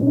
Abuja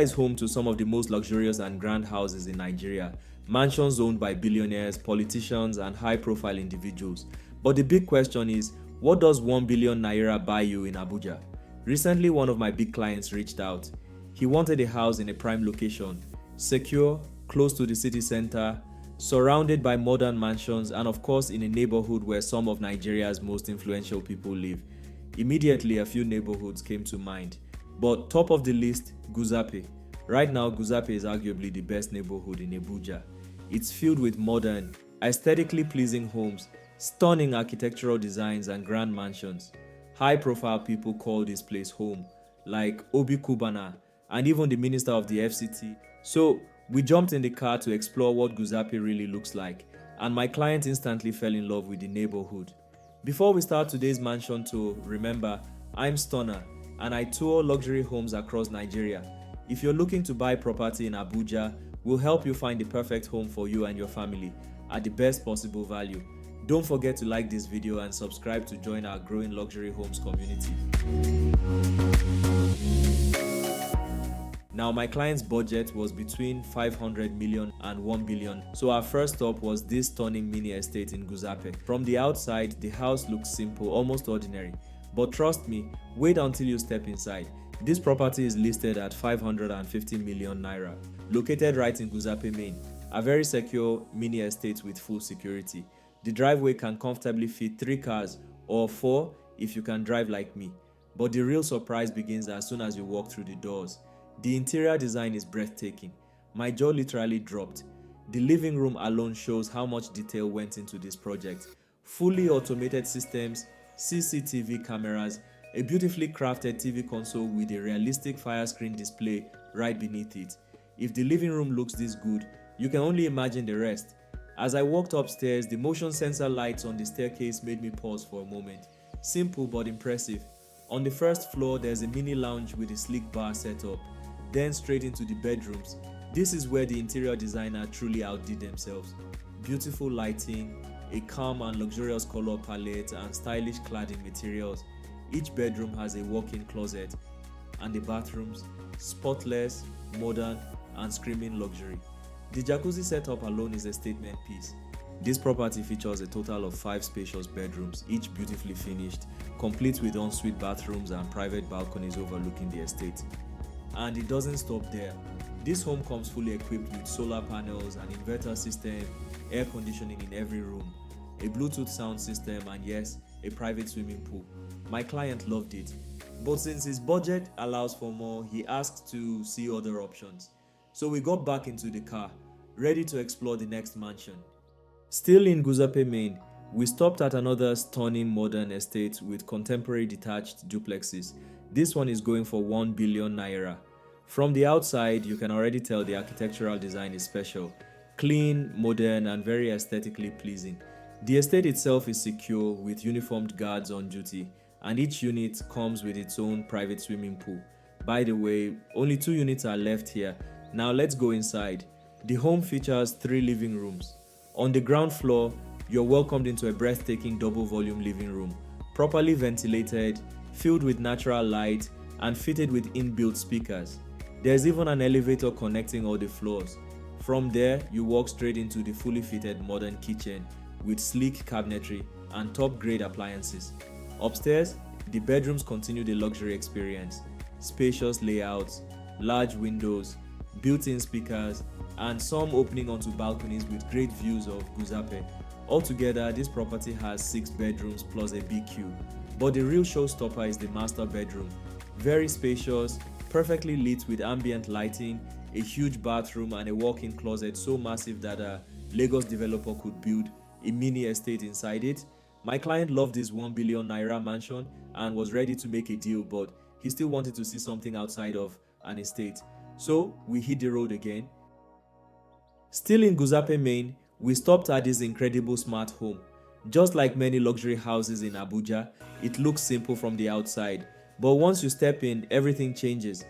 is home to some of the most luxurious and grand houses in Nigeria, mansions owned by billionaires, politicians, and high-profile individuals. But the big question is, what does 1 billion naira buy you in Abuja? Recently, one of my big clients reached out. He wanted a house in a prime location, secure, close to the city center, surrounded by modern mansions, and of course in a neighborhood where some of Nigeria's most influential people live. Immediately, a few neighborhoods came to mind. But top of the list, Guzape. Right now, Guzape is arguably the best neighborhood in Abuja. It's filled with modern, aesthetically pleasing homes, stunning architectural designs and grand mansions. High-profile people call this place home, like Obi Kubana and even the minister of the FCT. So, we jumped in the car to explore what Guzape really looks like, and my client instantly fell in love with the neighborhood. Before we start today's mansion tour, remember, I'm Stunner, and I tour luxury homes across Nigeria. If you're looking to buy property in Abuja, we'll help you find the perfect home for you and your family at the best possible value. Don't forget to like this video and subscribe to join our growing luxury homes community. Now, my client's budget was between 500 million and 1 billion, so our first stop was this stunning mini estate in Guzape. From the outside, the house looks simple, almost ordinary. But trust me, wait until you step inside. This property is listed at 550 million naira. Located right in Guzape Main, a very secure mini estate with full security. The driveway can comfortably fit 3 cars or 4 if you can drive like me. But the real surprise begins as soon as you walk through the doors. The interior design is breathtaking. My jaw literally dropped. The living room alone shows how much detail went into this project. Fully automated systems, CCTV cameras, a beautifully crafted TV console with a realistic fire screen display right beneath it. If the living room looks this good, you can only imagine the rest. As I walked upstairs, the motion sensor lights on the staircase made me pause for a moment. Simple but impressive. On the first floor, there's a mini lounge with a sleek bar setup. Then straight into the bedrooms. This is where the interior designer truly outdid themselves. Beautiful lighting, a calm and luxurious color palette, and stylish cladding materials. Each bedroom has a walk-in closet, and the bathrooms, spotless, modern, and screaming luxury. The jacuzzi setup alone is a statement piece. This property features a total of 5 spacious bedrooms, each beautifully finished, complete with ensuite bathrooms and private balconies overlooking the estate. And it doesn't stop there. This home comes fully equipped with solar panels, an inverter system, air conditioning in every room, a Bluetooth sound system, and yes, a private swimming pool. My client loved it. But since his budget allows for more, he asked to see other options. So we got back into the car, ready to explore the next mansion. Still in Guzape Main, we stopped at another stunning modern estate with contemporary detached duplexes. This one is going for 1 billion naira. From the outside, you can already tell the architectural design is special. Clean, modern, and very aesthetically pleasing. The estate itself is secure with uniformed guards on duty, and each unit comes with its own private swimming pool. By the way, only 2 units are left here. Now let's go inside. The home features 3 living rooms. On the ground floor, you're welcomed into a breathtaking double-volume living room, properly ventilated, filled with natural light, and fitted with inbuilt speakers. There's even an elevator connecting all the floors. From there, you walk straight into the fully fitted modern kitchen with sleek cabinetry and top-grade appliances. Upstairs, the bedrooms continue the luxury experience. Spacious layouts, large windows, built-in speakers, and some opening onto balconies with great views of Guzape. Altogether, this property has 6 bedrooms plus a BQ. But the real showstopper is the master bedroom. Very spacious, perfectly lit with ambient lighting, a huge bathroom, and a walk-in closet so massive that a Lagos developer could build a mini estate inside it. My client loved this 1 billion naira mansion and was ready to make a deal, but he still wanted to see something outside of an estate. So we hit the road again. Still in Guzape Main, we stopped at this incredible smart home. Just like many luxury houses in Abuja, it looks simple from the outside, but once you step in, everything changes.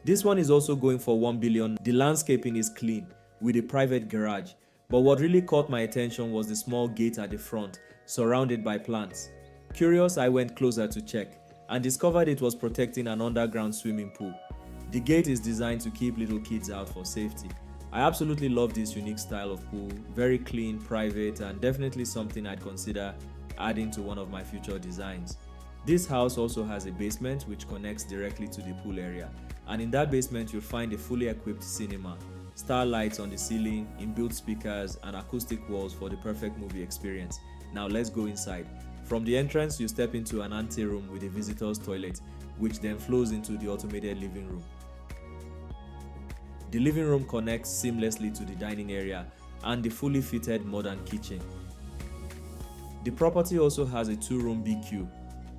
This one is also going for 1 billion. The landscaping is clean with a private garage, but what really caught my attention was the small gate at the front, surrounded by plants. Curious, I went closer to check and discovered it was protecting an underground swimming pool. The gate is designed to keep little kids out for safety. I absolutely love this unique style of pool, very clean, private, and definitely something I'd consider adding to one of my future designs. This house also has a basement which connects directly to the pool area, and in that basement you'll find a fully equipped cinema, star lights on the ceiling, inbuilt speakers, and acoustic walls for the perfect movie experience. Now let's go inside. From the entrance, you step into an anteroom with a visitor's toilet, which then flows into the automated living room. The living room connects seamlessly to the dining area and the fully fitted modern kitchen. The property also has a 2-room BQ.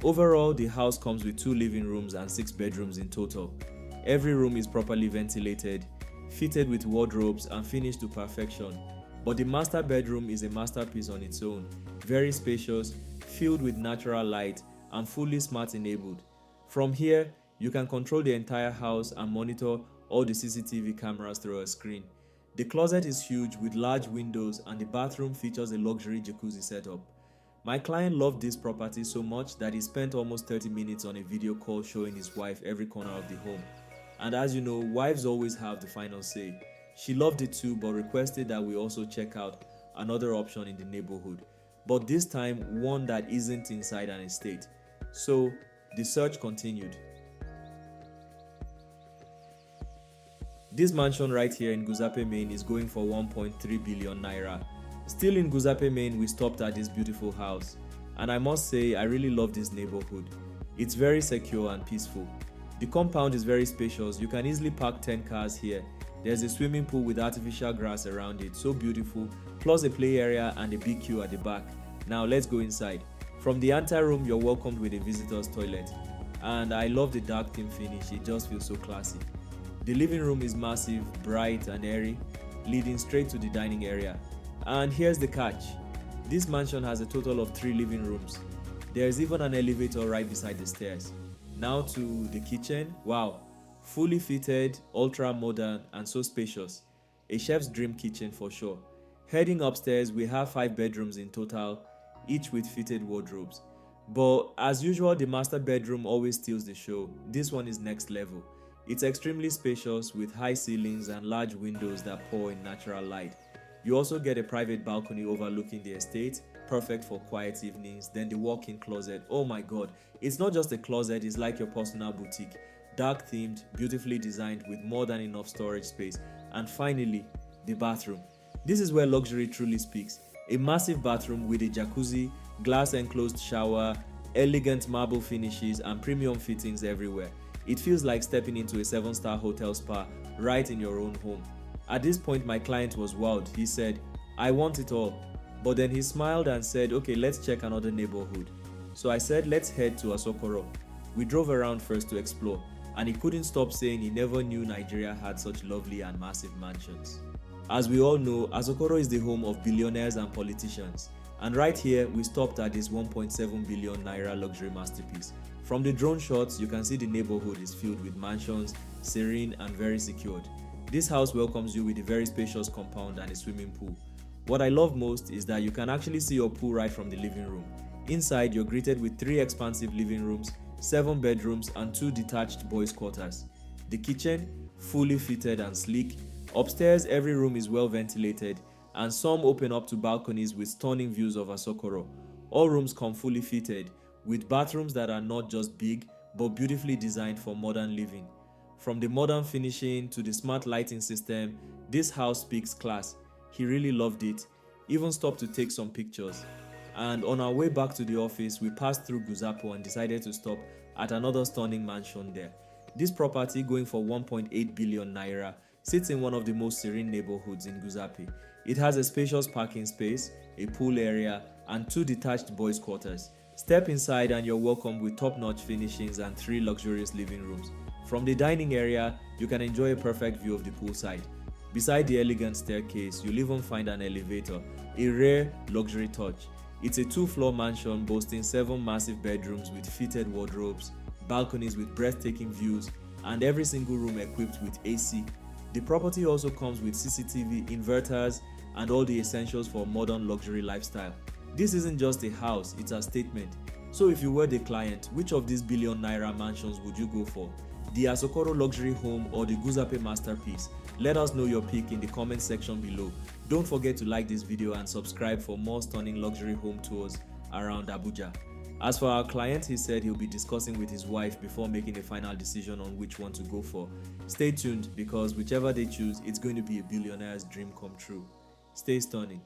Overall, the house comes with 2 living rooms and 6 bedrooms in total. Every room is properly ventilated, fitted with wardrobes and finished to perfection. But the master bedroom is a masterpiece on its own, very spacious, filled with natural light and fully smart enabled. From here, you can control the entire house and monitor all the CCTV cameras through a screen. The closet is huge with large windows and the bathroom features a luxury jacuzzi setup. My client loved this property so much that he spent almost 30 minutes on a video call showing his wife every corner of the home. And as you know, wives always have the final say. She loved it too, but requested that we also check out another option in the neighborhood, but this time one that isn't inside an estate. So the search continued. This mansion right here in Guzape, Maine is going for 1.3 billion naira. Still in Guzape, Maine, we stopped at this beautiful house, and I must say I really love this neighborhood. It's very secure and peaceful. The compound is very spacious. You can easily park 10 cars here. There's a swimming pool with artificial grass around it, so beautiful, plus a play area and a BQ at the back. Now let's go inside. From the anteroom, you're welcomed with a visitor's toilet, and I love the dark theme finish. It just feels so classy. The living room is massive, bright and airy, leading straight to the dining area. And here's the catch. This mansion has a total of 3 living rooms. There is even an elevator right beside the stairs. Now to the kitchen. Wow, fully fitted, ultra modern and so spacious. A chef's dream kitchen for sure. Heading upstairs, we have 5 bedrooms in total, each with fitted wardrobes. But as usual, the master bedroom always steals the show. This one is next level. It's extremely spacious with high ceilings and large windows that pour in natural light. You also get a private balcony overlooking the estate, perfect for quiet evenings. Then the walk-in closet. Oh my god, it's not just a closet, it's like your personal boutique. Dark themed, beautifully designed with more than enough storage space. And finally, the bathroom. This is where luxury truly speaks. A massive bathroom with a jacuzzi, glass enclosed shower, elegant marble finishes and premium fittings everywhere. It feels like stepping into a 7-star hotel spa right in your own home. At this point, my client was wowed. He said, "I want it all." But then he smiled and said, "Okay, let's check another neighborhood." So I said, "Let's head to Asokoro." We drove around first to explore, and he couldn't stop saying he never knew Nigeria had such lovely and massive mansions. As we all know, Asokoro is the home of billionaires and politicians. And right here, we stopped at this 1.7 billion naira luxury masterpiece. From the drone shots, you can see the neighborhood is filled with mansions, serene and very secured. This house welcomes you with a very spacious compound and a swimming pool. What I love most is that you can actually see your pool right from the living room. Inside, you're greeted with 3 expansive living rooms, 7 bedrooms and 2 detached boys' quarters. The kitchen, fully fitted and sleek. Upstairs, every room is well ventilated, and some open up to balconies with stunning views of Asokoro. All rooms come fully fitted, with bathrooms that are not just big, but beautifully designed for modern living. From the modern finishing to the smart lighting system, this house speaks class. He really loved it, even stopped to take some pictures. And on our way back to the office, we passed through Guzape and decided to stop at another stunning mansion there. This property, going for 1.8 billion naira, sits in one of the most serene neighborhoods in Guzape. It has a spacious parking space, a pool area, and 2 detached boys' quarters. Step inside and you're welcomed with top-notch finishings and 3 luxurious living rooms. From the dining area, you can enjoy a perfect view of the poolside. Beside the elegant staircase, you'll even find an elevator, a rare luxury touch. It's a 2-floor mansion boasting 7 massive bedrooms with fitted wardrobes, balconies with breathtaking views, and every single room equipped with AC. The property also comes with CCTV, inverters, and all the essentials for a modern luxury lifestyle. This isn't just a house, it's a statement. So if you were the client, which of these billion naira mansions would you go for? The Asokoro luxury home or the Guzape masterpiece? Let us know your pick in the comment section below. Don't forget to like this video and subscribe for more stunning luxury home tours around Abuja. As for our client, he said he'll be discussing with his wife before making a final decision on which one to go for. Stay tuned because whichever they choose, it's going to be a billionaire's dream come true. Stay stunning.